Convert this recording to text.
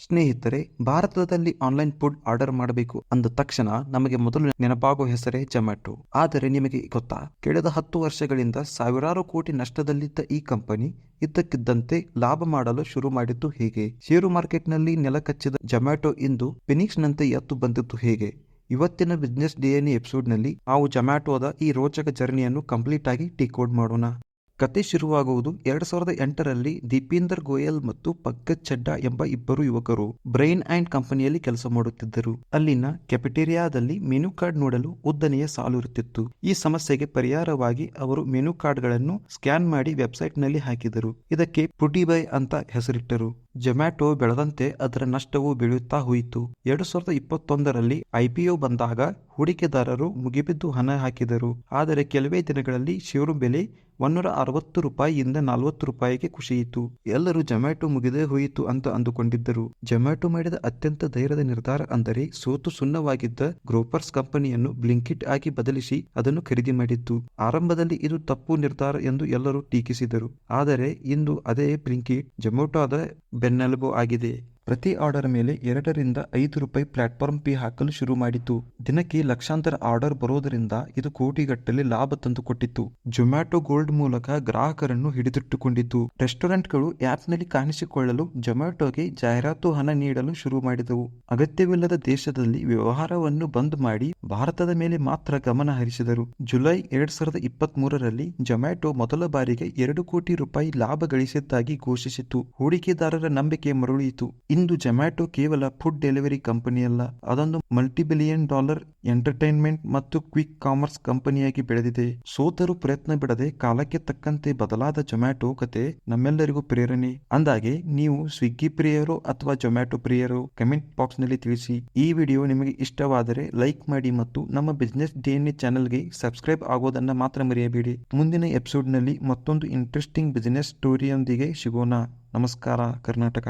ಸ್ನೇಹಿತರೆ, ಭಾರತದಲ್ಲಿ online food order ಮಾಡಬೇಕು ಅಂದ ತಕ್ಷಣ ನಮಗೆ ಮೊದಲು ನೆನಪಾಗೋ ಹೆಸರೇ ಜೊಮ್ಯಾಟೊ. ಆದರೆ ನಿಮಗೆ ಗೊತ್ತಾ, ಕಳೆದ 10 ವರ್ಷಗಳಿಂದ ಸಾವಿರಾರು ಕೋಟಿ ನಷ್ಟದಲ್ಲಿದ್ದ ಈ ಕಂಪನಿ ಇದ್ದಕ್ಕಿದ್ದಂತೆ ಲಾಭ ಮಾಡಲು ಶುರು ಮಾಡಿದ್ದು ಹೇಗೆ? ಷೇರು ಮಾರ್ಕೆಟ್ನಲ್ಲಿ ನೆಲಕಚ್ಚಿದ ಜೊಮ್ಯಾಟೊ ಇಂದು ಫಿನಿಕ್ಸ್ನಂತೆ ಎದ್ದು ಬಂದಿದ್ದು ಹೇಗೆ? ಇವತ್ತಿನ ಬಿಸ್ನೆಸ್ ಡಿಎನ್ಎ ಎಪಿಸೋಡ್ನಲ್ಲಿ ನಾವು ಜೊಮ್ಯಾಟೊದ ಈ ರೋಚಕ ಜರ್ನಿಯನ್ನು ಕಂಪ್ಲೀಟ್ ಆಗಿ ಡಿಕೋಡ್ ಮಾಡೋಣ. ಕತೆ ಶುರುವಾಗುವುದು 2008ರಲ್ಲಿ. ದೀಪೇಂದರ್ ಗೋಯಲ್ ಮತ್ತು ಪಂಕಜ್ ಚಡ್ಡಾ ಎಂಬ ಇಬ್ಬರು ಯುವಕರು ಬ್ರೈನ್ ಆ್ಯಂಡ್ ಕಂಪನಿಯಲ್ಲಿ ಕೆಲಸ ಮಾಡುತ್ತಿದ್ದರು. ಅಲ್ಲಿನ ಕೆಫೆಟೇರಿಯಾದಲ್ಲಿ ಮೆನು ಕಾರ್ಡ್ ನೋಡಲು ಉದ್ದನೆಯ ಸಾಲು ಇರುತ್ತಿತ್ತು. ಈ ಸಮಸ್ಯೆಗೆ ಪರಿಹಾರವಾಗಿ ಅವರು ಮೆನು ಕಾರ್ಡ್ಗಳನ್ನು ಸ್ಕ್ಯಾನ್ ಮಾಡಿ ವೆಬ್ಸೈಟ್ನಲ್ಲಿ ಹಾಕಿದರು. ಇದಕ್ಕೆ ಫುಡಿಬೈ ಅಂತ ಹೆಸರಿಟ್ಟರು. ಜೊಮ್ಯಾಟೊ ಬೆಳೆದಂತೆ ಅದರ ನಷ್ಟವು ಬೆಳೆಯುತ್ತಾ ಹೋಯಿತು. 2021ರಲ್ಲಿ IPO ಬಂದಾಗ ಹೂಡಿಕೆದಾರರು ಮುಗಿಬಿದ್ದು ಹಣ ಹಾಕಿದರು. ಆದರೆ ಕೆಲವೇ ದಿನಗಳಲ್ಲಿ ಷೇರು ಬೆಲೆ $160ಯಿಂದ $40ಗೆ ಕುಸಿಯಿತು. ಎಲ್ಲರೂ ಜೊಮ್ಯಾಟೊ ಮುಗಿದೇ ಹೋಯಿತು ಅಂತ ಅಂದುಕೊಂಡಿದ್ದರು. ಜೊಮ್ಯಾಟೊ ಮಾಡಿದ ಅತ್ಯಂತ ಧೈರ್ಯದ ನಿರ್ಧಾರ ಅಂದರೆ ಸೋತು ಸುಣ್ಣವಾಗಿದ್ದ ಗ್ರೋಫರ್ಸ್ ಕಂಪನಿಯನ್ನು ಬ್ಲಿಂಕಿಟ್ ಆಗಿ ಬದಲಿಸಿ ಅದನ್ನು ಖರೀದಿ ಮಾಡಿದ್ದು. ಆರಂಭದಲ್ಲಿ ಇದು ತಪ್ಪು ನಿರ್ಧಾರ ಎಂದು ಎಲ್ಲರೂ ಟೀಕಿಸಿದರು. ಆದರೆ ಇಂದು ಅದೇ ಬ್ಲಿಂಕಿಟ್ ಜೊಮ್ಯಾಟೊದ ಬೆನ್ನೆಲುಬು ಆಗಿದೆ. ಪ್ರತಿ ಆರ್ಡರ್ ಮೇಲೆ $2 ರಿಂದ $5 ಪ್ಲಾಟ್ಫಾರ್ಮ್ ಫೀ ಹಾಕಲು ಶುರು ಮಾಡಿತು. ದಿನಕ್ಕೆ ಲಕ್ಷಾಂತರ ಆರ್ಡರ್ ಬರೋದರಿಂದ ಇದು ಕೋಟಿಗಟ್ಟಲೆ ಲಾಭ ತಂದುಕೊಟ್ಟಿತ್ತು. ಜೊಮ್ಯಾಟೊ ಗೋಲ್ಡ್ ಮೂಲಕ ಗ್ರಾಹಕರನ್ನು ಹಿಡಿದಿಟ್ಟುಕೊಂಡಿದ್ದು. ರೆಸ್ಟೋರೆಂಟ್ಗಳು ಆ್ಯಪ್ನಲ್ಲಿ ಕಾಣಿಸಿಕೊಳ್ಳಲು ಜೊಮ್ಯಾಟೊಗೆ ಜಾಹೀರಾತು ಹಣ ನೀಡಲು ಶುರು ಮಾಡಿದವು. ಅಗತ್ಯವಿಲ್ಲದ ದೇಶದಲ್ಲಿ ವ್ಯವಹಾರವನ್ನು ಬಂದ್ ಮಾಡಿ ಭಾರತದ ಮೇಲೆ ಮಾತ್ರ ಗಮನ ಹರಿಸಿದರು. ಜುಲೈ 2023ರಲ್ಲಿ ಜೊಮ್ಯಾಟೊ ಮೊದಲ ಬಾರಿಗೆ $2 ಕೋಟಿ ಲಾಭ ಗಳಿಸಿದ್ದಾಗಿ ಘೋಷಿಸಿತು. ಹೂಡಿಕೆದಾರರ ನಂಬಿಕೆ ಮರಳಿಯಿತು. ಇಂದು ಜೊಮ್ಯಾಟೊ ಕೇವಲ ಫುಡ್ ಡೆಲಿವರಿ ಕಂಪನಿಯಲ್ಲ, ಅದೊಂದು $multi-billion ಎಂಟರ್ಟೈನ್ಮೆಂಟ್ ಮತ್ತು ಕ್ವಿಕ್ ಕಾಮರ್ಸ್ ಕಂಪನಿಯಾಗಿ ಬೆಳೆದಿದೆ. ಸೋತರು ಪ್ರಯತ್ನ ಬಿಡದೆ ಕಾಲಕ್ಕೆ ತಕ್ಕಂತೆ ಬದಲಾದ ಜೊಮ್ಯಾಟೊ ಕತೆ ನಮ್ಮೆಲ್ಲರಿಗೂ ಪ್ರೇರಣೆ. ಅಂದಾಗೆ ನೀವು ಸ್ವಿಗ್ಗಿ ಪ್ರಿಯರೋ ಅಥವಾ ಜೊಮ್ಯಾಟೊ ಪ್ರಿಯರೋ ಕಮೆಂಟ್ ಬಾಕ್ಸ್ ನಲ್ಲಿ ತಿಳಿಸಿ. ಈ ವಿಡಿಯೋ ನಿಮಗೆ ಇಷ್ಟವಾದರೆ ಲೈಕ್ ಮಾಡಿ ಮತ್ತು ನಮ್ಮ ಬಿಸ್ನೆಸ್ ಡಿಎನ್ಎ ಚಾನೆಲ್ಗೆ ಸಬ್ಸ್ಕ್ರೈಬ್ ಆಗೋದನ್ನ ಮಾತ್ರ ಮರೆಯಬೇಡಿ. ಮುಂದಿನ ಎಪಿಸೋಡ್ನಲ್ಲಿ ಮತ್ತೊಂದು ಇಂಟ್ರೆಸ್ಟಿಂಗ್ ಬಿಸ್ನೆಸ್ ಸ್ಟೋರಿಯೊಂದಿಗೆ ಸಿಗೋಣ. ನಮಸ್ಕಾರ ಕರ್ನಾಟಕ.